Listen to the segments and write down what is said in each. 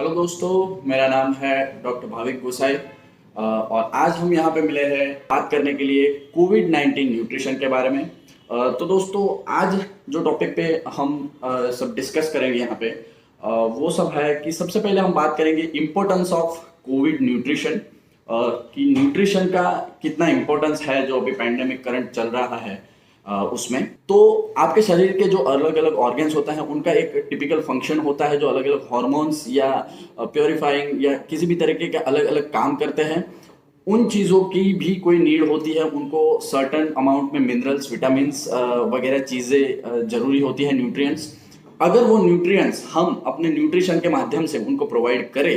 Hello दोस्तों, मेरा नाम है डॉक्टर भाविक गोसाई और आज हम यहाँ पे मिले हैं बात करने के लिए कोविड-19 न्यूट्रिशन के बारे में। तो दोस्तों, आज जो टॉपिक पे हम सब डिस्कस करेंगे यहाँ पे वो सब है कि सबसे पहले हम बात करेंगे इम्पोर्टेंस ऑफ कोविड न्यूट्रिशन कि न्यूट्रिशन का कितना इम्पोर्टेंस है जो अभी पैंडेमिक करंट चल रहा है उसमें। तो आपके शरीर के जो अलग अलग ऑर्गन्स होता है उनका एक टिपिकल फंक्शन होता है जो अलग अलग हॉर्मोन्स या प्योरीफाइंग या किसी भी तरीके के अलग अलग काम करते हैं। उन चीज़ों की भी कोई नीड होती है, उनको सर्टन अमाउंट में मिनरल्स, विटामिन्स वगैरह चीज़ें ज़रूरी होती है, न्यूट्रिएंट्स। अगर वो न्यूट्रिएंट्स हम अपने न्यूट्रिशन के माध्यम से उनको प्रोवाइड करें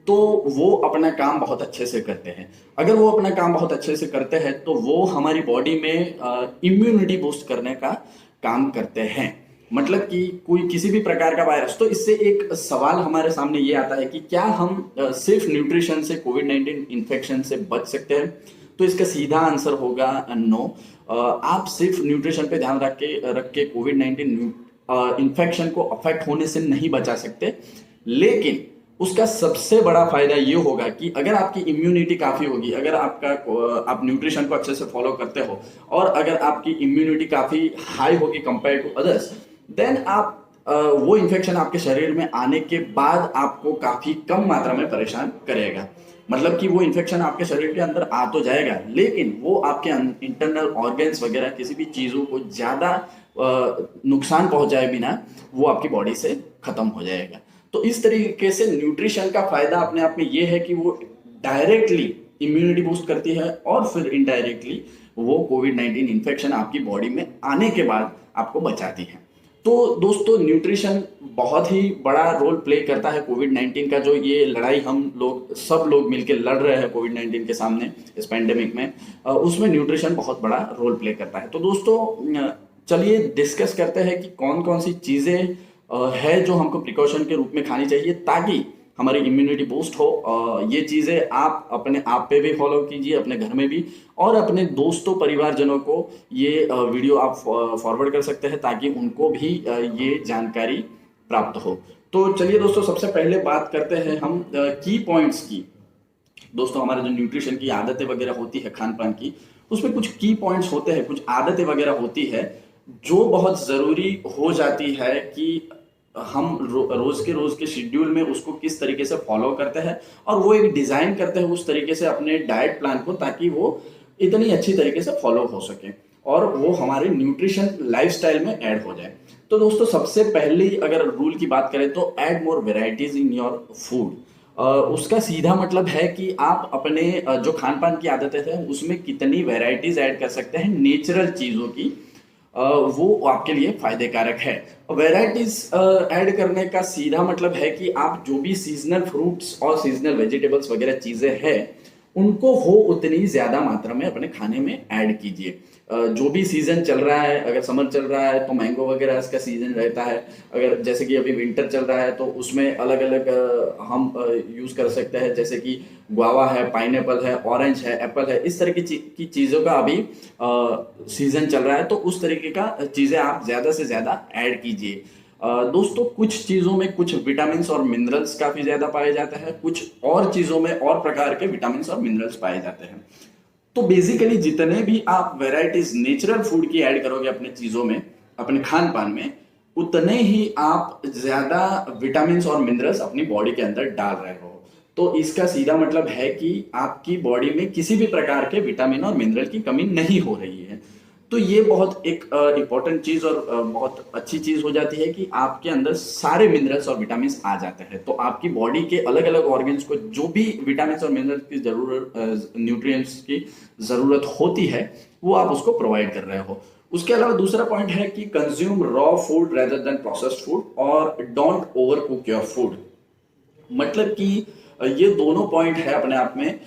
तो वो अपना काम बहुत अच्छे से करते हैं। अगर वो अपना काम बहुत अच्छे से करते हैं तो वो हमारी बॉडी में इम्यूनिटी बूस्ट करने का काम करते हैं। मतलब कि कोई किसी भी प्रकार का वायरस, तो इससे एक सवाल हमारे सामने ये आता है कि क्या हम सिर्फ न्यूट्रिशन से कोविड-19 इन्फेक्शन से बच सकते हैं? तो इसका सीधा आंसर होगा नो। आप सिर्फ न्यूट्रिशन पे ध्यान रख के कोविड-19 इन्फेक्शन को अफेक्ट होने से नहीं बचा सकते, लेकिन उसका सबसे बड़ा फायदा ये होगा कि अगर आपकी इम्यूनिटी काफी होगी, अगर आप न्यूट्रिशन को अच्छे से फॉलो करते हो और अगर आपकी इम्यूनिटी काफी हाई होगी कंपेयर टू अदर्स, देन आप वो इन्फेक्शन आपके शरीर में आने के बाद आपको काफी कम मात्रा में परेशान करेगा। मतलब कि वो इन्फेक्शन आपके शरीर के अंदर आ तो जाएगा, लेकिन वो आपके इंटरनल ऑर्गन्स वगैरह किसी भी चीजों को ज्यादा नुकसान पहुंचाए बिना वो आपकी बॉडी से खत्म हो जाएगा। तो इस तरीके से न्यूट्रिशन का फायदा अपने आप में ये है कि वो डायरेक्टली इम्यूनिटी बूस्ट करती है और फिर इनडायरेक्टली वो कोविड-19 इन्फेक्शन आपकी बॉडी में आने के बाद आपको बचाती है। तो दोस्तों, न्यूट्रिशन बहुत ही बड़ा रोल प्ले करता है कोविड-19 का। जो ये लड़ाई हम लोग सब लोग मिलकर लड़ रहे हैं कोविड-19 के सामने इस पैंडेमिक में, उसमें न्यूट्रिशन बहुत बड़ा रोल प्ले करता है। तो दोस्तों, चलिए डिस्कस करते हैं कि कौन कौन सी चीज़ें है जो हमको प्रिकॉशन के रूप में खानी चाहिए ताकि हमारी इम्यूनिटी बूस्ट हो। ये चीज़ें आप अपने आप पे भी फॉलो कीजिए, अपने घर में भी, और अपने दोस्तों परिवारजनों को ये वीडियो आप फॉरवर्ड कर सकते हैं ताकि उनको भी ये जानकारी प्राप्त हो। तो चलिए दोस्तों, सबसे पहले बात करते हैं हम की पॉइंट्स की। दोस्तों, हमारे जो न्यूट्रिशन की आदतें वगैरह होती है खान पान की, उसमें कुछ की पॉइंट्स होते हैं, कुछ आदतें वगैरह होती है जो बहुत ज़रूरी हो जाती है कि हम रोज के शेड्यूल में उसको किस तरीके से फॉलो करते हैं और वो एक डिजाइन करते हैं उस तरीके से अपने डाइट प्लान को, ताकि वो इतनी अच्छी तरीके से फॉलो हो सके और वो हमारे न्यूट्रिशन लाइफस्टाइल में ऐड हो जाए। तो दोस्तों, सबसे पहली अगर रूल की बात करें तो add more varieties in your food. उसका सीधा मतलब है कि आप अपने जो खान पान की आदतें हैं उसमें कितनी वेराइटीज ऐड कर सकते हैं नेचुरल चीज़ों की, वो आपके लिए फायदे कारक है। वेराइटीज ऐड करने का सीधा मतलब है कि आप जो भी सीजनल फ्रूट्स और सीजनल वेजिटेबल्स वगैरह चीजें हैं उनको हो उतनी ज्यादा मात्रा में अपने खाने में ऐड कीजिए। जो भी सीजन चल रहा है, अगर समर चल रहा है तो मैंगो वगैरह इसका सीजन रहता है। अगर जैसे कि अभी विंटर चल रहा है तो उसमें अलग अलग हम यूज कर सकते हैं, जैसे कि गुआवा है, पाइनएप्पल है, ऑरेंज है, एप्पल है। इस तरह की चीज़ों का अभी सीजन चल रहा है, तो उस तरीके का चीज़ें आप ज़्यादा से ज़्यादा ऐड कीजिए। दोस्तों, कुछ चीज़ों में कुछ विटामिन्स और मिनरल्स काफ़ी ज़्यादा पाए जाते हैं, कुछ और चीज़ों में और प्रकार के विटामिन्स और मिनरल्स पाए जाते हैं। तो बेसिकली जितने भी आप वेराइटीज नेचुरल फूड की ऐड करोगे अपने चीज़ों में, अपने खान पान में, उतने ही आप ज़्यादा विटामिन्स और मिनरल्स अपनी बॉडी के अंदर डाल रहे हो। तो इसका सीधा मतलब है कि आपकी बॉडी में किसी भी प्रकार के विटामिन और मिनरल की कमी नहीं हो रही है। तो ये बहुत एक इम्पॉर्टेंट चीज़ और बहुत अच्छी चीज़ हो जाती है कि आपके अंदर सारे मिनरल्स और विटामिन आ जाते हैं। तो आपकी बॉडी के अलग अलग ऑर्गन्स को जो भी विटामिन और मिनरल्स की ज़रूरत, न्यूट्रिएंट्स की ज़रूरत होती है, वो आप उसको प्रोवाइड कर रहे हो। उसके अलावा दूसरा पॉइंट है कि consume raw food rather than processed food और don't over cook your food. मतलब कि ये दोनों पॉइंट है अपने आप में।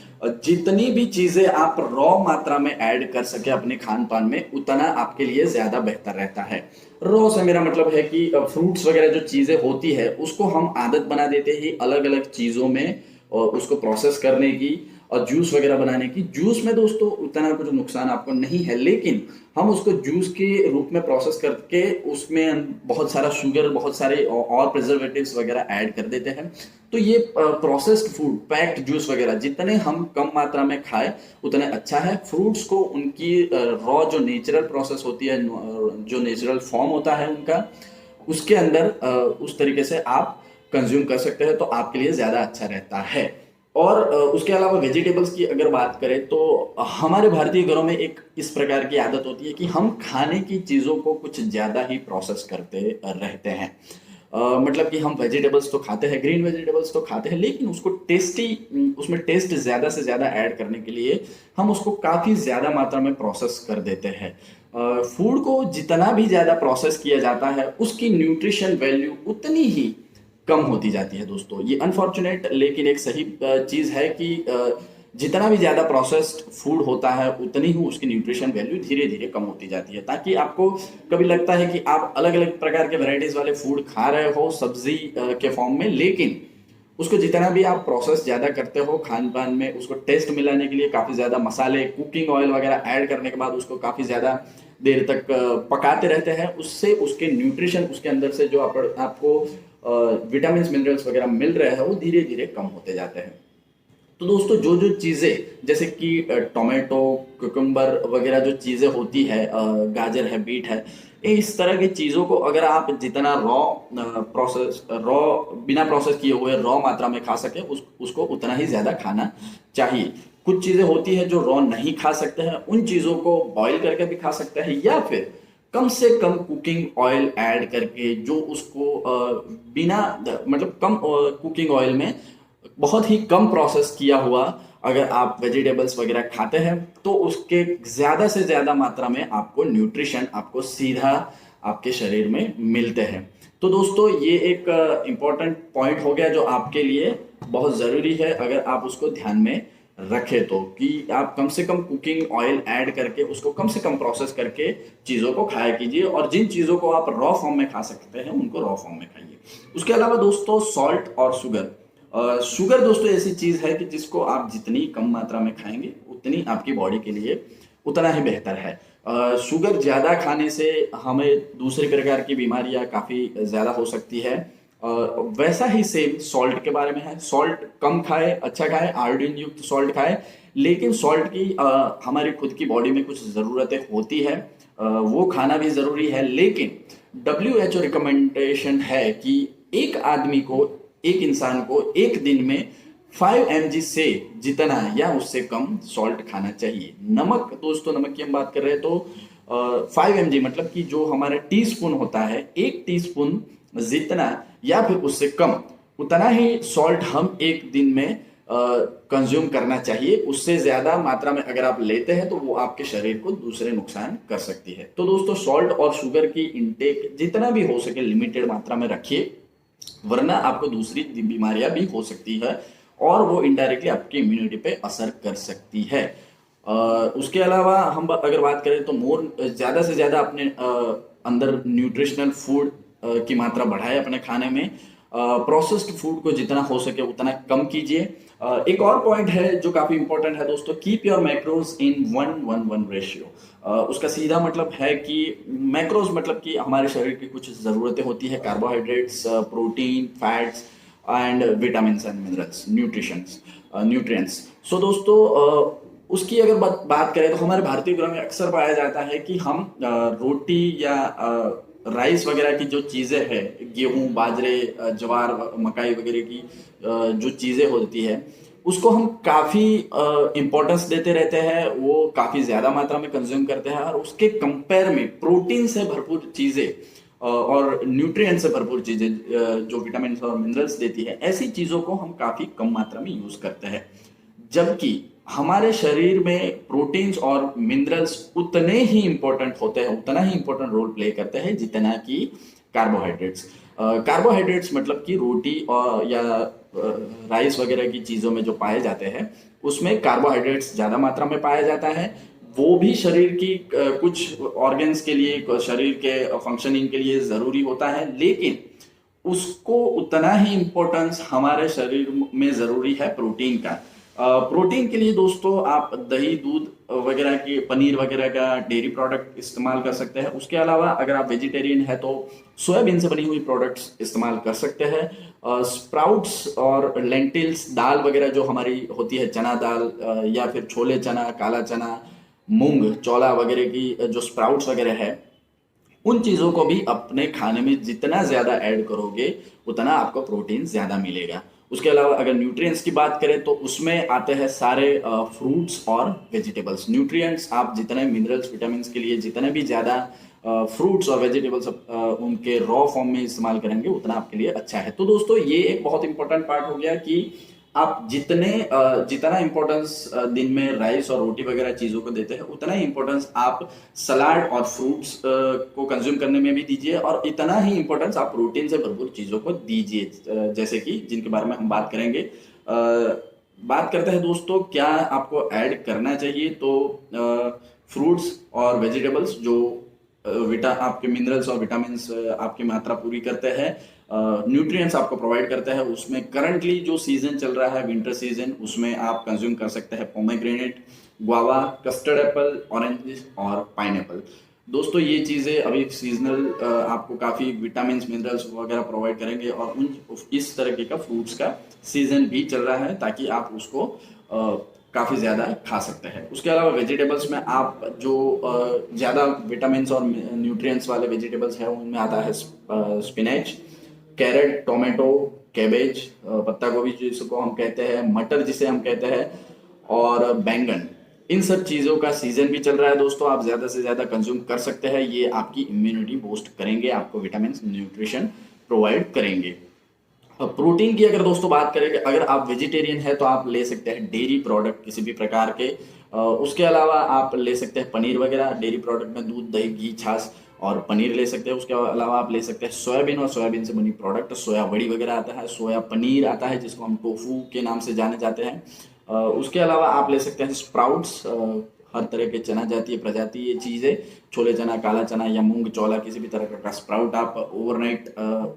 जितनी भी चीजें आप रॉ मात्रा में ऐड कर सके अपने खान पान में, उतना आपके लिए ज्यादा बेहतर रहता है। रॉ से मेरा मतलब है कि फ्रूट्स वगैरह जो चीजें होती है उसको हम आदत बना देते हैं अलग अलग चीजों में और उसको प्रोसेस करने की, और जूस वगैरह बनाने की। जूस में दोस्तों उतना कुछ नुकसान आपको नहीं है, लेकिन हम उसको जूस के रूप में प्रोसेस करके उसमें बहुत सारा शुगर, बहुत सारे और प्रिजर्वेटिव्स वगैरह ऐड कर देते हैं। तो ये प्रोसेस्ड फूड, पैक्ड जूस वगैरह जितने हम कम मात्रा में खाएं उतने अच्छा है। फ्रूट्स को उनकी रॉ जो नेचुरल प्रोसेस होती है, जो नेचुरल फॉर्म होता है उनका, उसके अंदर उस तरीके से आप कंज्यूम कर सकते हैं, तो आपके लिए ज्यादा अच्छा रहता है। और उसके अलावा वेजिटेबल्स की अगर बात करें तो हमारे भारतीय घरों में एक इस प्रकार की आदत होती है कि हम खाने की चीजों को कुछ ज्यादा ही प्रोसेस करते रहते हैं। मतलब कि हम वेजिटेबल्स तो खाते हैं, ग्रीन वेजिटेबल्स तो खाते हैं, लेकिन उसको टेस्टी, उसमें टेस्ट ज्यादा से ज्यादा ऐड करने के लिए हम उसको काफी ज्यादा मात्रा में प्रोसेस कर देते हैं। फूड को जितना भी ज्यादा प्रोसेस किया जाता है उसकी न्यूट्रिशन वैल्यू उतनी ही कम होती जाती है दोस्तों। ये अनफॉर्चुनेट लेकिन एक सही चीज है कि जितना भी ज्यादा प्रोसेस्ड फूड होता है उतनी ही उसकी न्यूट्रिशन वैल्यू धीरे धीरे कम होती जाती है। ताकि आपको कभी लगता है कि आप अलग अलग प्रकार के वैरायटीज वाले फूड खा रहे हो सब्जी के फॉर्म में, लेकिन उसको जितना भी आप प्रोसेस ज्यादा करते हो खान पान में, उसको टेस्ट मिलाने के लिए काफी ज्यादा मसाले, कुकिंग ऑयल वगैरह ऐड करने के बाद उसको काफी ज्यादा देर तक पकाते रहते हैं, उससे उसके न्यूट्रिशन, उसके अंदर से जो आपको विटामिन मिनरल्स वगैरह मिल रहे हैं वो धीरे धीरे कम होते जाते हैं। तो दोस्तों जो जो चीजें जैसे कि टोमेटो, कुकुम्बर वगैरह जो चीजें होती है, गाजर है, बीट है, इस तरह की चीजों को अगर आप जितना रॉ बिना प्रोसेस किए हुए रॉ मात्रा में खा सके उसको उतना ही ज्यादा खाना चाहिए। कुछ चीजें होती है जो रॉ नहीं खा सकते हैं, उन चीजों को बॉईल करके भी खा सकते हैं, या फिर कम से कम कुकिंग ऑयल ऐड करके जो उसको बिना मतलब कम कुकिंग ऑयल में बहुत ही कम प्रोसेस किया हुआ अगर आप वेजिटेबल्स वगैरह खाते हैं तो उसके ज्यादा से ज्यादा मात्रा में आपको न्यूट्रिशन आपको सीधा आपके शरीर में मिलते हैं। तो दोस्तों ये एक इम्पॉर्टेंट पॉइंट हो गया जो आपके लिए बहुत जरूरी है अगर आप उसको ध्यान में रखे तो, कि आप कम से कम कुकिंग ऑयल ऐड करके उसको कम से कम प्रोसेस करके चीजों को खाया कीजिए, और जिन चीजों को आप रॉ फॉर्म में खा सकते हैं उनको रॉ फॉर्म में खाइए। उसके अलावा दोस्तों सॉल्ट और शुगर, शुगर दोस्तों ऐसी चीज है कि जिसको आप जितनी कम मात्रा में खाएंगे उतनी आपकी बॉडी के लिए उतना ही बेहतर है। शुगर ज्यादा खाने से हमें दूसरे प्रकार की बीमारियां काफी ज्यादा हो सकती है। वैसा ही सेम सॉल्ट के बारे में है, सॉल्ट कम खाए अच्छा खाए, आयोडीन युक्त सॉल्ट खाए, लेकिन सॉल्ट की हमारी खुद की बॉडी में कुछ जरूरतें होती है, वो खाना भी जरूरी है। लेकिन WHO रिकमेंडेशन है कि एक आदमी को, एक इंसान को एक दिन में 5 mg से जितना या उससे कम सॉल्ट खाना चाहिए। नमक दोस्तों, नमक की हम बात कर रहे हैं तो 5 mg मतलब कि जो हमारा टी स्पून होता है, एक टी स्पून जितना या फिर उससे कम उतना ही सॉल्ट हम एक दिन में कंज्यूम करना चाहिए। उससे ज्यादा मात्रा में अगर आप लेते हैं तो वो आपके शरीर को दूसरे नुकसान कर सकती है। तो दोस्तों सॉल्ट और शुगर की इंटेक जितना भी हो सके लिमिटेड मात्रा में रखिए, वरना आपको दूसरी बीमारियां भी हो सकती है और वो इनडायरेक्टली आपकी इम्यूनिटी पे असर कर सकती है। उसके अलावा हम अगर बात करें तो ज्यादा से ज्यादा अपने अंदर न्यूट्रिशनल फूड की मात्रा बढ़ाए अपने खाने में। प्रोसेस्ड फूड को जितना हो सके उतना कम कीजिए। एक और पॉइंट है जो काफी इंपॉर्टेंट है दोस्तों, keep your macros in 1:1 ratio. उसका सीधा मतलब है कि मैक्रोज मतलब कि हमारे शरीर की कुछ जरूरतें होती है, carbohydrates, protein, fats and vitamin and minerals, nutrients. So दोस्तों उसकी अगर बात करें तो हमारे भारतीय घरों में अक्सर पाया जाता है कि हम रोटी या राइस वगैरह की जो चीजें हैं, गेहूं, बाजरे, ज्वार, मकाई वगैरह की जो चीजें होती है उसको हम काफी इंपॉर्टेंस देते रहते हैं, वो काफी ज्यादा मात्रा में कंज्यूम करते हैं, और उसके कंपेयर में प्रोटीन से भरपूर चीजें और न्यूट्रिएंट से भरपूर चीजें जो विटामिन और मिनरल्स देती है, ऐसी चीजों को हम काफी कम मात्रा में यूज करते हैं। जबकि हमारे शरीर में प्रोटीन्स और मिनरल्स उतने ही इंपॉर्टेंट होते हैं, उतना ही इंपॉर्टेंट रोल प्ले करते हैं जितना कि कार्बोहाइड्रेट्स। कार्बोहाइड्रेट्स मतलब कि रोटी और या राइस वगैरह की चीजों में जो पाए जाते हैं उसमें कार्बोहाइड्रेट्स ज्यादा मात्रा में पाया जाता है। वो भी शरीर की कुछ ऑर्गन्स के लिए, शरीर के फंक्शनिंग के लिए जरूरी होता है, लेकिन उसको उतना ही इंपॉर्टेंस हमारे शरीर में जरूरी है प्रोटीन का। प्रोटीन के लिए दोस्तों आप दही दूध वगैरह की, पनीर वगैरह का डेयरी प्रोडक्ट इस्तेमाल कर सकते हैं। उसके अलावा अगर आप वेजिटेरियन है तो सोयाबीन से बनी हुई प्रोडक्ट्स इस्तेमाल कर सकते हैं। स्प्राउट्स और लेंटिल्स दाल वगैरह जो हमारी होती है, चना दाल या फिर छोले चना, काला चना, मूंग चौला वगैरह की जो स्प्राउट्स वगैरह है, उन चीजों को भी अपने खाने में जितना ज्यादा ऐड करोगे उतना आपको प्रोटीन ज्यादा मिलेगा। उसके अलावा अगर न्यूट्रिएंट्स की बात करें तो उसमें आते हैं सारे फ्रूट्स और वेजिटेबल्स। न्यूट्रिएंट्स आप जितने मिनरल्स विटामिन के लिए जितने भी ज्यादा फ्रूट्स और वेजिटेबल्स उनके रॉ फॉर्म में इस्तेमाल करेंगे उतना आपके लिए अच्छा है। तो दोस्तों ये एक बहुत इंपॉर्टेंट पार्ट हो गया कि आप जितना इंपॉर्टेंस दिन में राइस और रोटी वगैरह चीजों को देते हैं उतना ही इंपॉर्टेंस आप सलाद और फ्रूट्स को कंज्यूम करने में भी दीजिए, और इतना ही इंपॉर्टेंस आप प्रोटीन से भरपूर चीजों को दीजिए, जैसे कि जिनके बारे में हम बात करेंगे। बात करते हैं दोस्तों क्या आपको ऐड करना चाहिए, तो फ्रूट्स और वेजिटेबल्स जो आपके मिनरल्स और विटामिन आपकी मात्रा पूरी करते हैं, न्यूट्रिएंट्स आपको प्रोवाइड करते हैं। उसमें करंटली जो सीजन चल रहा है विंटर सीजन, उसमें आप कंज्यूम कर सकते हैं pomegranate, guava, custard Apple, orange और पाइनएप्पल। दोस्तों ये चीज़ें अभी सीजनल आपको काफ़ी विटामिन मिनरल्स वगैरह प्रोवाइड करेंगे, और उन इस तरीके का फ्रूट्स का सीजन भी चल रहा है ताकि आप उसको काफ़ी ज़्यादा खा सकते हैं। उसके अलावा वेजिटेबल्स में आप जो ज़्यादा विटामिन और न्यूट्रिएंट्स वाले वेजिटेबल्स हैं उनमें आता है स्पिनच, कैरेट, टोमेटो, कैबेज, पत्ता गोभी जिसको हम कहते हैं, मटर जिसे हम कहते हैं, और बैंगन। इन सब चीज़ों का सीजन भी चल रहा है दोस्तों, आप ज़्यादा से ज़्यादा कंज्यूम कर सकते हैं। ये आपकी इम्यूनिटी बूस्ट करेंगे, आपको विटामिन न्यूट्रिशन प्रोवाइड करेंगे। प्रोटीन की अगर दोस्तों बात करें, अगर आप वेजिटेरियन है तो आप ले सकते हैं डेयरी प्रोडक्ट किसी भी प्रकार के। उसके अलावा आप ले सकते हैं पनीर वगैरह, डेयरी प्रोडक्ट में दूध, दही, घी, छाछ और पनीर ले सकते हैं। उसके अलावा आप ले सकते हैं सोयाबीन और सोयाबीन से बनी प्रोडक्ट, सोया बड़ी वगैरह आता है, सोया पनीर आता है जिसको हम टोफू के नाम से जाने जाते हैं। उसके अलावा आप ले सकते हैं स्प्राउट्स, हर तरह के चना जातीय प्रजाति ये चीज़ें, छोले चना, काला चना या मूंग चौला, किसी भी तरह का स्प्राउट आप ओवरनाइट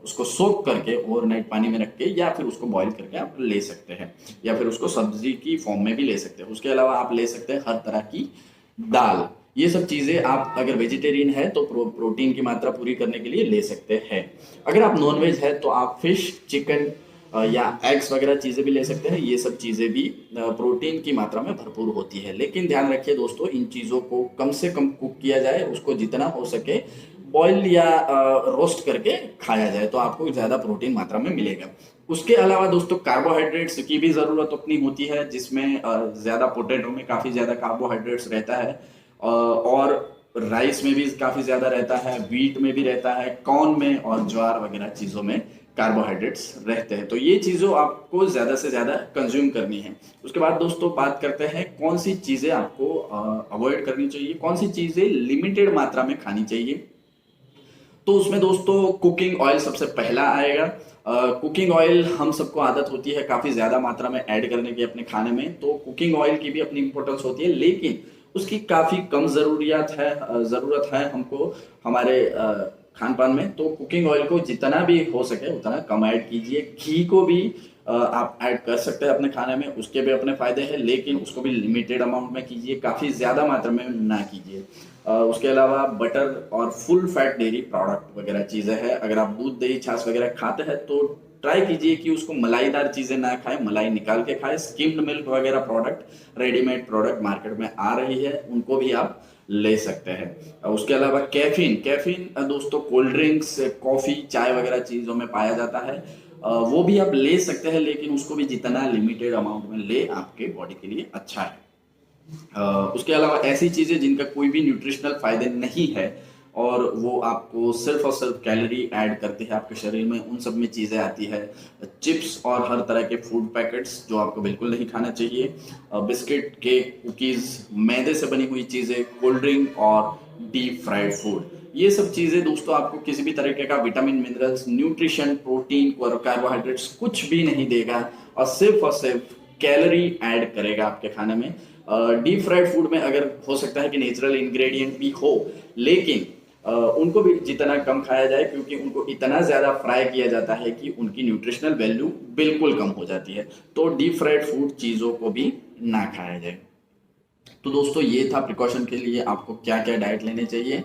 उसको सोक करके ओवरनाइट पानी में रख के या फिर उसको बॉईल करके आप ले सकते हैं, या फिर उसको सब्जी की फॉर्म में भी ले सकते हैं। उसके अलावा आप ले सकते हैं हर तरह की दाल। ये सब चीज़ें आप अगर वेजिटेरियन है तो प्रोटीन की मात्रा पूरी करने के लिए ले सकते हैं। अगर आप नॉनवेज है तो आप फिश, चिकन या एग्स वगैरह चीज़ें भी ले सकते हैं। ये सब चीज़ें भी प्रोटीन की मात्रा में भरपूर होती है। लेकिन ध्यान रखिए दोस्तों, इन चीज़ों को कम से कम कुक किया जाए, उसको जितना हो सके बॉयल या रोस्ट करके खाया जाए तो आपको ज़्यादा प्रोटीन मात्रा में मिलेगा। उसके अलावा दोस्तों कार्बोहाइड्रेट्स की भी ज़रूरत अपनी होती है, जिसमें ज़्यादा पोटैटो में काफ़ी ज़्यादा कार्बोहाइड्रेट्स रहता है, और राइस में भी काफ़ी ज़्यादा रहता है, व्हीट में भी रहता है, कॉर्न में और ज्वार वगैरह चीज़ों में कार्बोहाइड्रेट्स रहते हैं। तो ये चीज़ों आपको ज़्यादा से ज़्यादा कंज्यूम करनी है। उसके बाद दोस्तों बात करते हैं कौन सी चीज़ें आपको अवॉइड करनी चाहिए, कौन सी चीज़ें लिमिटेड मात्रा में खानी चाहिए। तो उसमें दोस्तों कुकिंग ऑयल सबसे पहला आएगा। कुकिंग ऑयल हम सबको आदत होती है काफ़ी ज़्यादा मात्रा में ऐड करने की अपने खाने में, तो कुकिंग ऑयल की भी अपनी इंपॉर्टेंस होती है, लेकिन उसकी काफ़ी कम ज़रूरत है हमको हमारे खान पान में। तो कुकिंग ऑयल को जितना भी हो सके उतना कम ऐड कीजिए। घी को भी आप ऐड कर सकते हैं अपने खाने में, उसके भी अपने फायदे हैं, लेकिन उसको भी लिमिटेड अमाउंट में कीजिए, काफ़ी ज़्यादा मात्रा में ना कीजिए। उसके अलावा बटर और फुल फैट डेयरी प्रोडक्ट वगैरह चीज़ें हैं, अगर आप दूध, दही, छाछ वगैरह खाते हैं तो ट्राई कीजिए कि उसको मलाईदार चीज़ें ना खाएं, मलाई निकाल के खाएं। स्किम्ड मिल्क वगैरह प्रोडक्ट, रेडीमेड प्रोडक्ट मार्केट में आ रही है, उनको भी आप ले सकते हैं। उसके अलावा कैफीन दोस्तों कोल्ड ड्रिंक्स, कॉफ़ी, चाय वगैरह चीज़ों में पाया जाता है, वो भी आप ले सकते हैं, लेकिन उसको भी जितना लिमिटेड अमाउंट में ले आपके बॉडी के लिए अच्छा है। उसके अलावा ऐसी चीज़ें जिनका कोई भी न्यूट्रिशनल फायदे नहीं है और वो आपको सिर्फ और सिर्फ कैलोरी ऐड करती है आपके शरीर में, उन सब में चीज़ें आती है चिप्स और हर तरह के फूड पैकेट्स जो आपको बिल्कुल नहीं खाना चाहिए, बिस्किट, केक, कुकीज़, मैदे से बनी हुई चीज़ें, कोल्ड ड्रिंक और डीप फ्राइड फूड। ये सब चीज़ें दोस्तों आपको किसी भी तरीके का विटामिन, मिनरल्स, न्यूट्रिशन, प्रोटीन और कार्बोहाइड्रेट्स कुछ भी नहीं देगा, और सिर्फ कैलोरी ऐड करेगा आपके खाने में। डीप फ्राइड फूड में अगर हो सकता है कि नेचुरल इंग्रेडिएंट भी हो, लेकिन उनको भी जितना कम खाया जाए, क्योंकि उनको इतना ज़्यादा फ्राई किया जाता है कि उनकी न्यूट्रिशनल वैल्यू बिल्कुल कम हो जाती है। तो डीप फ्राइड फूड चीज़ों को भी ना खाया जाए। तो दोस्तों ये था प्रिकॉशन के लिए आपको क्या क्या डाइट लेने चाहिए।